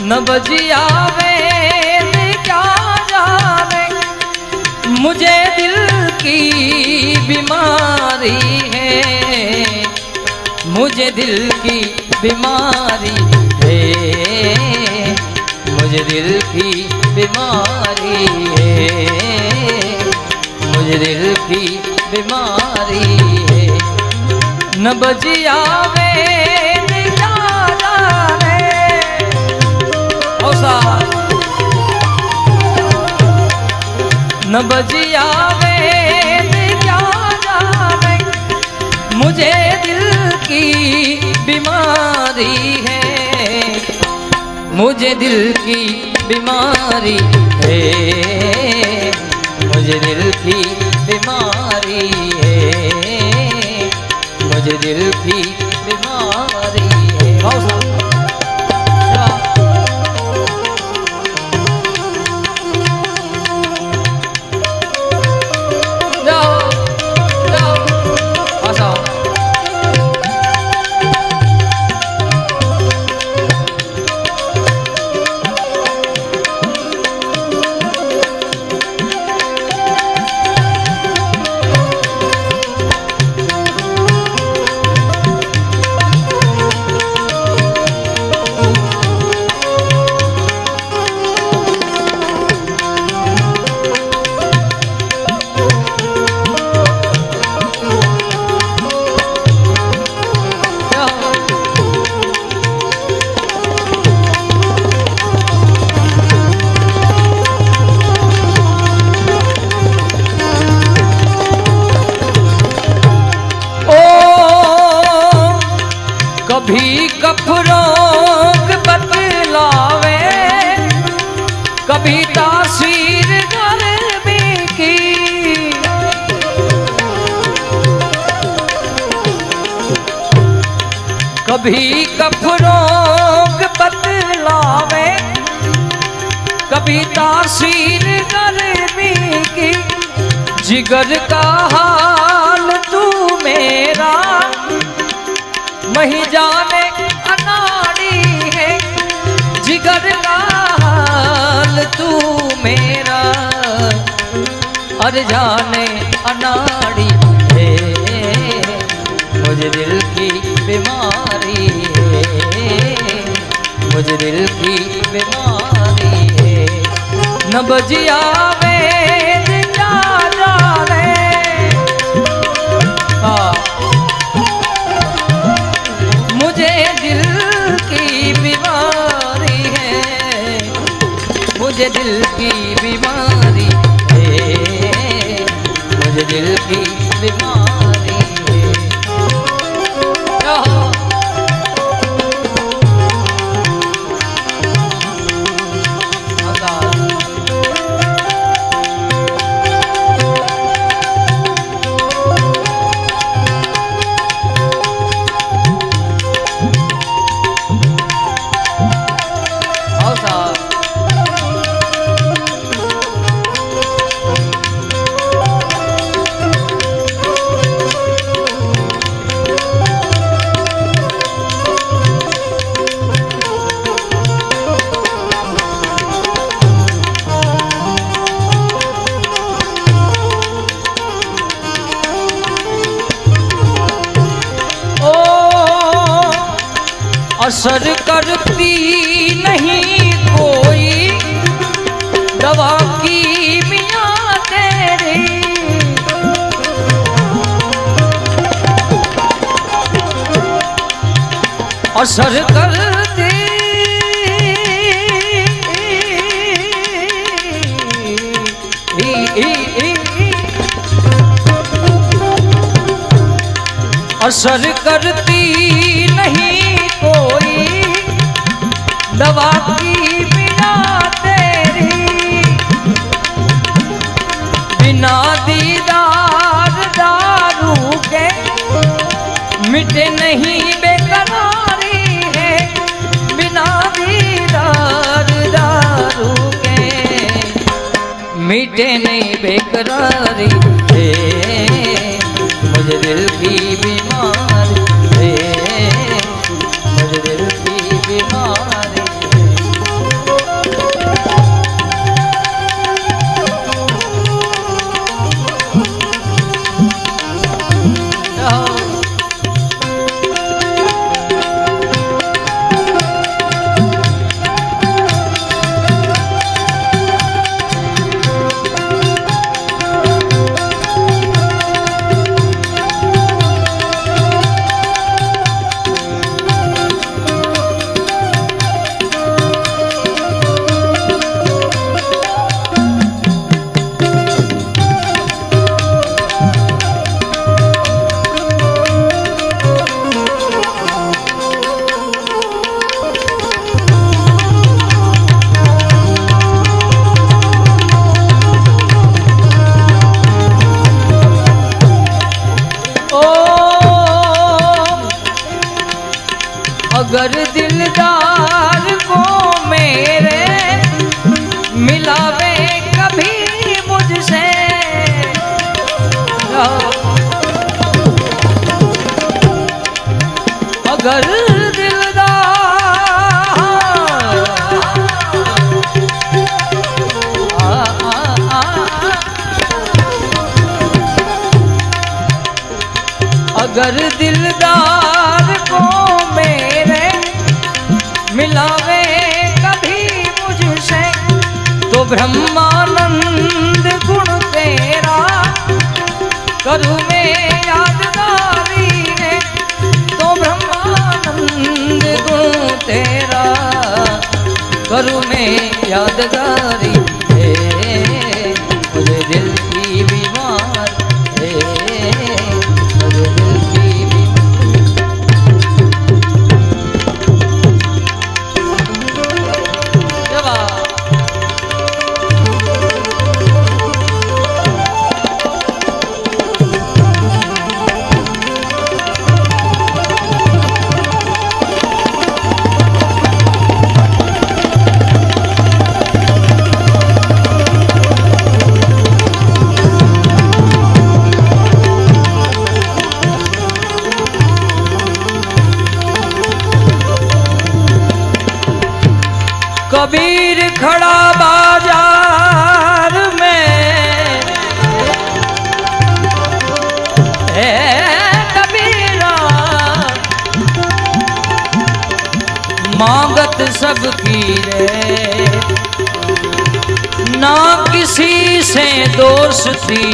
न बजिया वेद क्या जाने, मुझे दिल की बीमारी है, मुझे दिल की बीमारी है, मुझे दिल की बीमारी है, मुझे दिल की बीमारी है। न बजिया वेद क्या जाने, न बजिया वेद क्या जाने, मुझे दिल की बीमारी है, मुझे दिल की बीमारी है, मुझे दिल की बीमारी है, मुझे दिल की बीमारी है। कभी कफरोग बतलावे, कभी तासीर गर्मी की, कभी कफरोग बतलावे, कभी तासीर गर्मी की। जिगर का हाल तू मेरा वही जाने अनाड़ी है, जिगर का हाल तू मेरा और जाने अनाड़ी है, मुझे दिल की बीमारी है, मुझे दिल की बीमारी है। न बजिया वेद क्या जाने, मुझे दिल की बीमारी है, मुझे दिल की बीमारी है, मुझे दिल की बीमारी है। असर करती नहीं कोई दवा की मियाँ तेरी, असर करती असर करती नहीं कोई दवा की बिना तेरी, बिना दीदार दारू के मिटे नहीं बेकरारी है, बिना दीदार दारू के मिटे नहीं बेकरारी है, मुझे दिल की बीमारी है, मुझे दिल की बीमारी है। मिलावे कभी मुझसे। अगर अगर दिलदार को मेरे मिलावे कभी मुझसे, तो ब्रह्मानंद गुण तेरा करूँ मैं यादगारी है। तो ब्रह्मानंद गुण तेरा करूँ मैं यादगारी है। मुझे दिल की बीमार है, मुझे दिल की बीमार। कबीर खड़ा बाजार में, कबीरा मांगत सबकी रे, ना किसी से दोस्ती